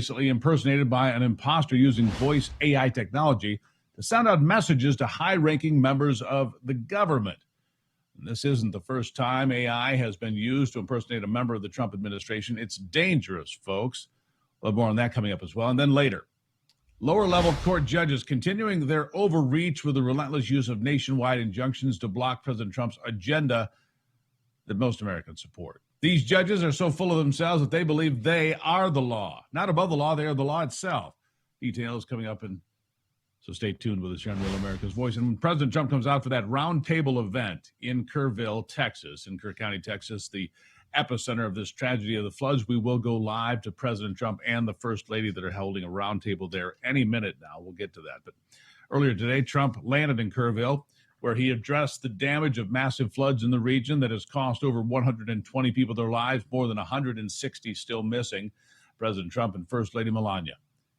recently impersonated by an imposter using voice AI technology to send out messages to high-ranking members of the government. And this isn't the first time AI has been used to impersonate a member of the Trump administration. It's dangerous, folks. We'll have more on that coming up as well. And then later, lower-level court judges continuing their overreach with the relentless use of nationwide injunctions to block President Trump's agenda that most Americans support. These judges are so full of themselves that they believe they are the law. Not above the law, they are the law itself. Details coming up, so stay tuned with us here on Real America's Voice. And when President Trump comes out for that roundtable event in Kerrville, Texas, in Kerr County, Texas, the epicenter of this tragedy of the floods, we will go live to President Trump and the First Lady that are holding a roundtable there any minute now. We'll get to that. But earlier today, Trump landed in Kerrville, where he addressed the damage of massive floods in the region that has cost over 120 people their lives, more than 160 still missing. President Trump and First Lady Melania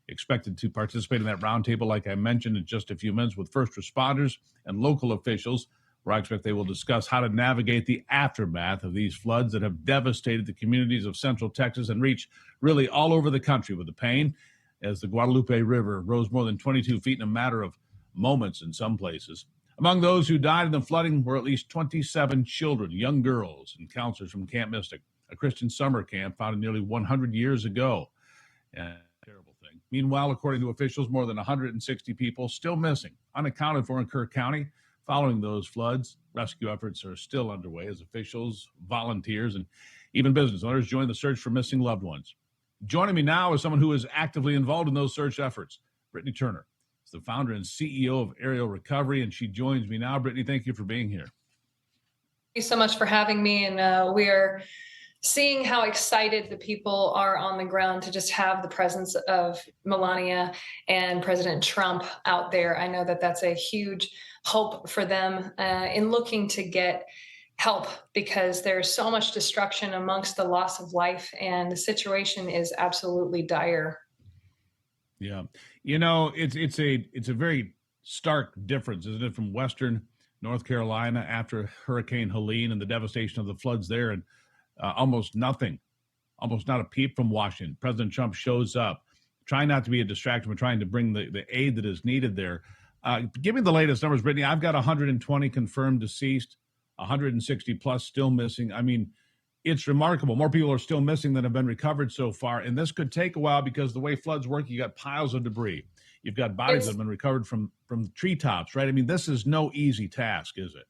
expected to participate in that roundtable, like I mentioned, in just a few minutes with first responders and local officials, where I expect they will discuss how to navigate the aftermath of these floods that have devastated the communities of Central Texas and reach really all over the country with the pain, as the Guadalupe River rose more than 22 feet in a matter of moments in some places. Among those who died in the flooding were at least 27 children, young girls, and counselors from Camp Mystic, a Christian summer camp founded nearly 100 years ago. And terrible thing. Meanwhile, according to officials, more than 160 people still missing, unaccounted for in Kerr County. Following those floods, rescue efforts are still underway as officials, volunteers, and even business owners join the search for missing loved ones. Joining me now is someone who is actively involved in those search efforts, Britnie Turner, the founder and CEO of Aerial Recovery, and she joins me now. Britnie, thank you for being here. Thank you so much for having me, and we're seeing how excited the people are on the ground to just have the presence of Melania and President Trump out there. I know that that's a huge hope for them in looking to get help, because there's so much destruction amongst the loss of life, and the situation is absolutely dire. Yeah. You know, it's a very stark difference, isn't it, from Western North Carolina after Hurricane Helene and the devastation of the floods there, and almost not a peep from Washington. President Trump shows up, trying not to be a distraction, but trying to bring the aid that is needed there. Give me the latest numbers, Britnie. I've got 120 confirmed deceased, 160 plus still missing. I mean, it's remarkable. More people are still missing than have been recovered so far. And this could take a while because the way floods work, you got piles of debris. You've got bodies that have been recovered from treetops, right? I mean, this is no easy task, is it?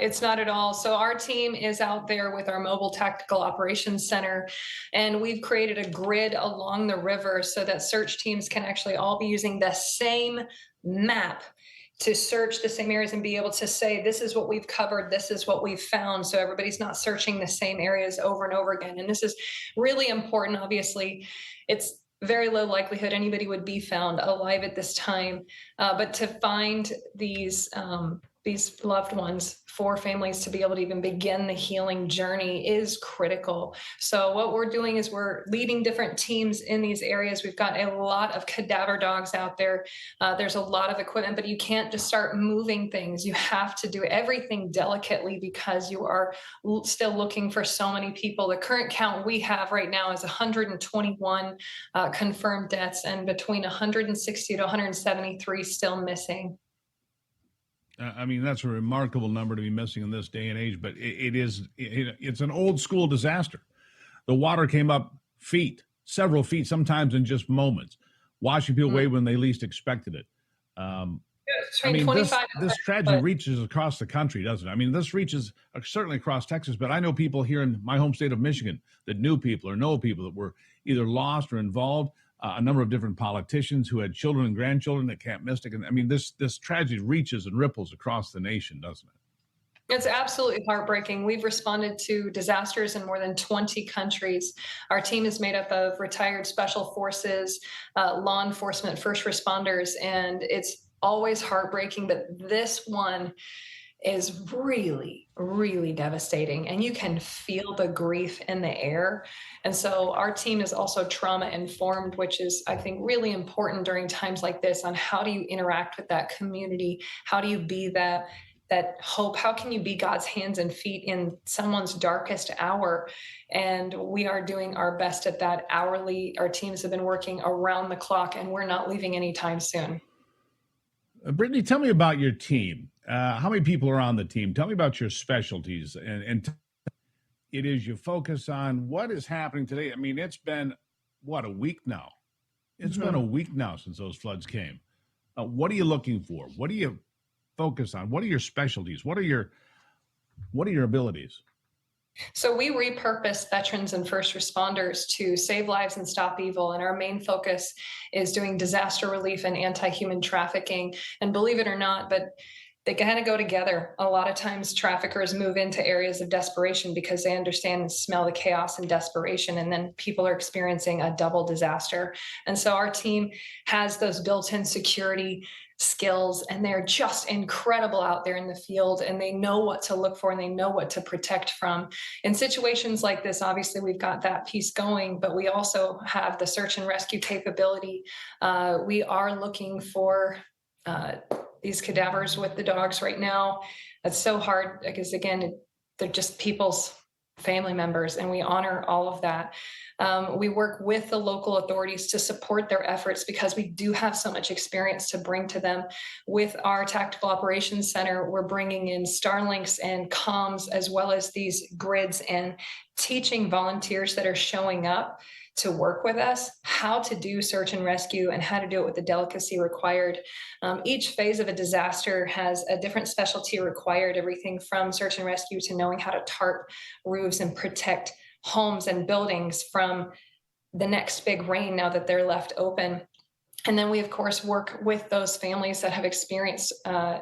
It's not at all. So our team is out there with our Mobile Tactical Operations Center, and we've created a grid along the river so that search teams can actually all be using the same map to search the same areas and be able to say, this is what we've covered, this is what we've found. So everybody's not searching the same areas over and over again. And this is really important. Obviously, it's very low likelihood anybody would be found alive at this time. But to find these loved ones, for families to be able to even begin the healing journey is critical. So what we're doing is we're leading different teams in these areas. We've got a lot of cadaver dogs out there. There's a lot of equipment, but you can't just start moving things. You have to do everything delicately because you are still looking for so many people. The current count we have right now is 121 confirmed deaths, and between 160 to 173 still missing. I mean, that's a remarkable number to be missing in this day and age, but it's an old school disaster. The water came up several feet, sometimes in just moments, washing people away when they least expected it. I mean, this tragedy reaches across the country, doesn't it? I mean, this reaches certainly across Texas, but I know people here in my home state of Michigan that knew people or know people that were either lost or involved. A number of different politicians who had children and grandchildren at Camp Mystic. And I mean, this tragedy reaches and ripples across the nation, doesn't it? It's absolutely heartbreaking. We've responded to disasters in more than 20 countries. Our team is made up of retired special forces, law enforcement, first responders, and it's always heartbreaking. But this one is really, really devastating, and you can feel the grief in the air. And so our team is also trauma informed, which is, I think, really important during times like this, on how do you interact with that community? How do you be that that hope. How can you be God's hands and feet in someone's darkest hour? And we are doing our best at that hourly. Our teams have been working around the clock, and we're not leaving anytime soon. Brittany, tell me about your team. How many people are on the team? Tell me about your specialties, and it is you focus on what is happening today. I mean, it's been what, a week now. It's been a week now since those floods came. What are you looking for? What do you focus on? What are your specialties? What are your abilities? So we repurpose veterans and first responders to save lives and stop evil. And our main focus is doing disaster relief and anti-human trafficking. And believe it or not, but they kind of go together. A lot of times traffickers move into areas of desperation because they understand and smell the chaos and desperation. And then people are experiencing a double disaster. And so our team has those built-in security skills, and they're just incredible out there in the field, and they know what to look for and they know what to protect from. In situations like this, obviously we've got that piece going, but we also have the search and rescue capability. We are looking for these cadavers with the dogs right now. That's so hard because, again, they're just people's family members, and we honor all of that. We work with the local authorities to support their efforts because we do have so much experience to bring to them. With our Tactical Operations Center, we're bringing in Starlinks and comms, as well as these grids, and teaching volunteers that are showing up to work with us how to do search and rescue and how to do it with the delicacy required. Each phase of a disaster has a different specialty required, everything from search and rescue to knowing how to tarp roofs and protect homes and buildings from the next big rain now that they're left open. And then we, of course, work with those families that have experienced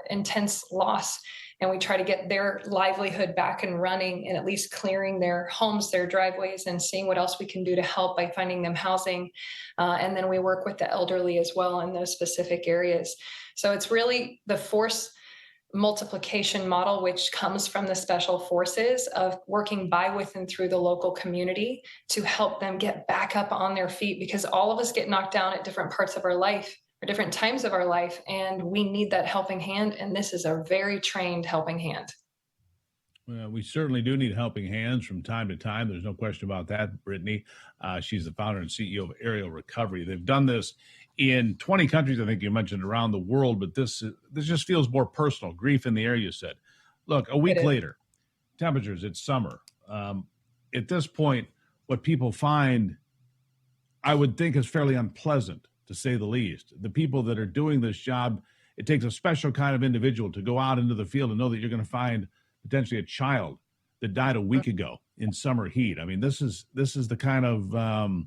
intense loss, and we try to get their livelihood back and running, and at least clearing their homes, their driveways, and seeing what else we can do to help by finding them housing. And then we work with the elderly as well in those specific areas. So it's really the force multiplication model, which comes from the special forces, of working by, with, and through the local community to help them get back up on their feet, because all of us get knocked down at different parts of our life or different times of our life, and we need that helping hand, and this is a very trained helping hand. Well, we certainly do need helping hands from time to time. There's no question about that, Brittany. She's the founder and CEO of Aerial Recovery. They've done this in 20 countries, I think you mentioned, around the world, but this just feels more personal. Grief in the air, you said. Look, a week later, temperatures, it's summer. At this point, what people find, I would think, is fairly unpleasant, to say the least. The people that are doing this job, it takes a special kind of individual to go out into the field and know that you're going to find potentially a child that died a week ago in summer heat. I mean, this is the kind of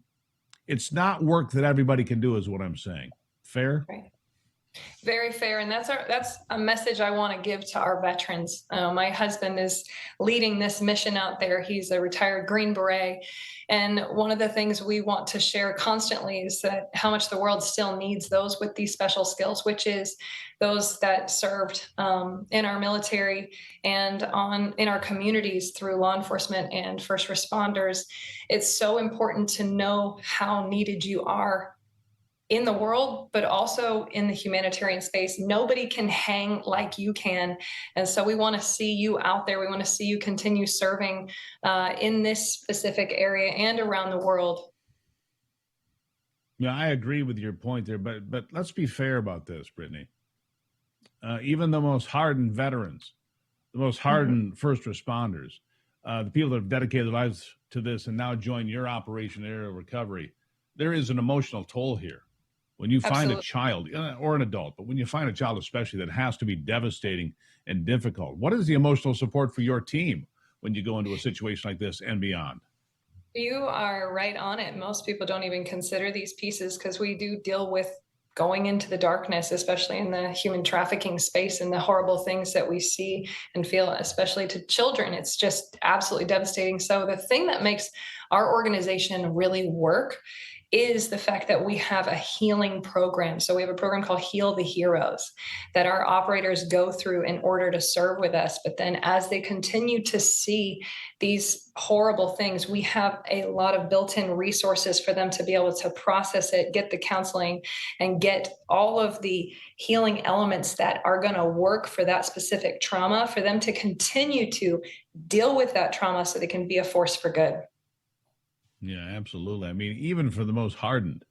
it's not work that everybody can do, is what I'm saying. Fair? Right. Very fair. And that's a message I want to give to our veterans. My husband is leading this mission out there. He's a retired Green Beret. And one of the things we want to share constantly is that how much the world still needs those with these special skills, which is those that served in our military and in our communities through law enforcement and first responders. It's so important to know how needed you are in the world, but also in the humanitarian space. Nobody can hang like you can. And so we want to see you out there. We want to see you continue serving in this specific area and around the world. Yeah, I agree with your point there, but let's be fair about this, Brittany. Even the most hardened veterans, the most hardened first responders, the people that have dedicated their lives to this and now join your operation, Aerial Recovery, there is an emotional toll here. When you find a child or an adult, but when you find a child especially, that has to be devastating and difficult. What is the emotional support for your team when you go into a situation like this and beyond? You are right on it. Most people don't even consider these pieces because we do deal with going into the darkness, especially in the human trafficking space, and the horrible things that we see and feel, especially to children. It's just absolutely devastating. So the thing that makes our organization really work is the fact that we have a healing program. So we have a program called Heal the Heroes that our operators go through in order to serve with us. But then as they continue to see these horrible things, we have a lot of built-in resources for them to be able to process it, get the counseling, and get all of the healing elements that are going to work for that specific trauma, for them to continue to deal with that trauma so they can be a force for good. Yeah, absolutely. I mean, even for the most hardened,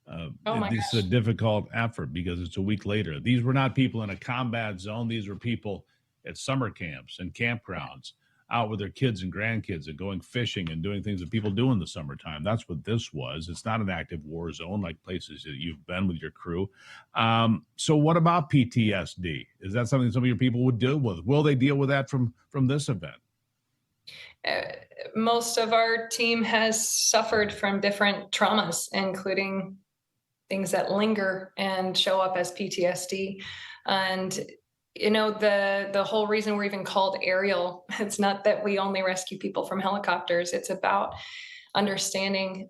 Oh my this is a gosh. difficult effort because it's a week later. These were not people in a combat zone. These were people at summer camps and campgrounds, out with their kids and grandkids and going fishing and doing things that people do in the summertime. That's what this was. It's not an active war zone like places that you've been with your crew. So what about PTSD? Is that something some of your people would deal with? Will they deal with that from this event? Uh, Most of our team has suffered from different traumas, including things that linger and show up as PTSD. And the whole reason we're even called aerial, it's not that we only rescue people from helicopters. It's about understanding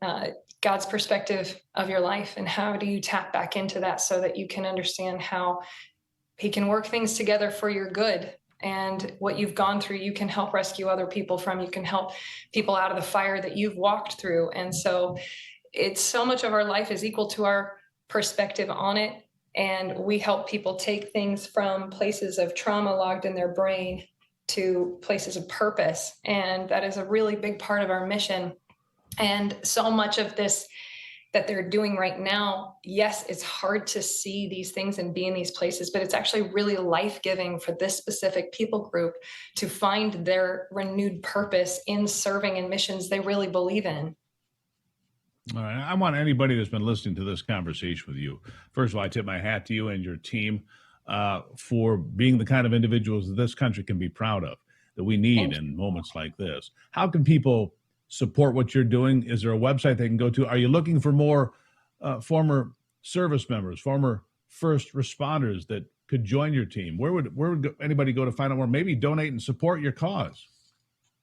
God's perspective of your life, and how do you tap back into that so that you can understand how he can work things together for your good. And what you've gone through, you can help rescue other people from. You can help people out of the fire that you've walked through. And so it's so much of our life is equal to our perspective on it. And we help people take things from places of trauma logged in their brain to places of purpose. And that is a really big part of our mission. And so much of this that they're doing right now, yes, it's hard to see these things and be in these places, but it's actually really life-giving for this specific people group to find their renewed purpose in serving in missions they really believe in. All right. I want anybody that's been listening to this conversation with you. First of all, I tip my hat to you and your team for being the kind of individuals that this country can be proud of, that we need in moments like this. How can people support what you're doing? Is there a website they can go to? Are you looking for more former service members, former first responders that could join your team? Where would anybody go to find out more? Maybe donate and support your cause.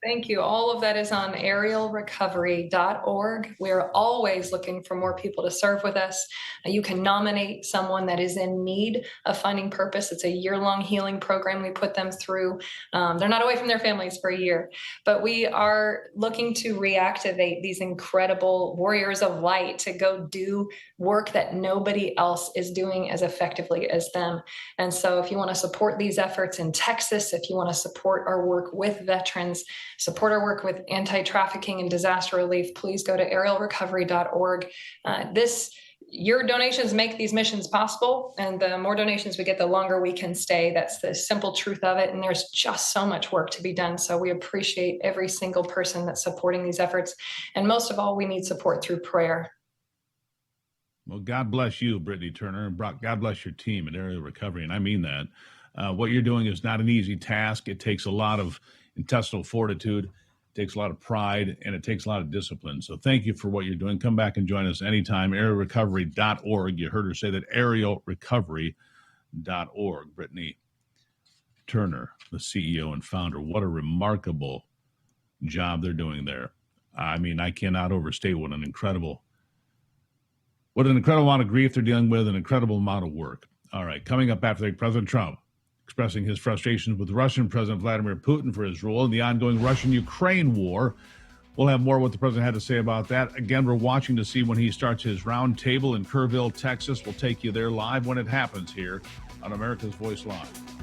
Thank you. All of that is on aerialrecovery.org. We're always looking for more people to serve with us. You can nominate someone that is in need of finding purpose. It's a year-long healing program we put them through. They're not away from their families for a year, but we are looking to reactivate these incredible warriors of light to go do work that nobody else is doing as effectively as them. And so if you want to support these efforts in Texas, if you want to support our work with veterans, support our work with anti-trafficking and disaster relief, please go to aerialrecovery.org. Your donations make these missions possible, and the more donations we get, the longer we can stay. That's the simple truth of it, and there's just so much work to be done. So we appreciate every single person that's supporting these efforts, and most of all, we need support through prayer. Well, God bless you, Britnie Turner, and God bless your team at Aerial Recovery, and I mean that. What you're doing is not an easy task. It takes a lot of intestinal fortitude, it takes a lot of pride, and it takes a lot of discipline. So thank you for what you're doing. Come back and join us anytime. aerialrecovery.org. You heard her say that, aerialrecovery.org. Britnie Turner, the CEO and founder. What a remarkable job they're doing there. I mean, I cannot overstate what an incredible amount of grief they're dealing with, an incredible amount of work. All right, coming up after President Trump expressing his frustrations with Russian President Vladimir Putin for his role in the ongoing Russian-Ukraine war. We'll have more of what the president had to say about that. Again, we're watching to see when he starts his roundtable in Kerrville, Texas. We'll take you there live when it happens here on America's Voice Live.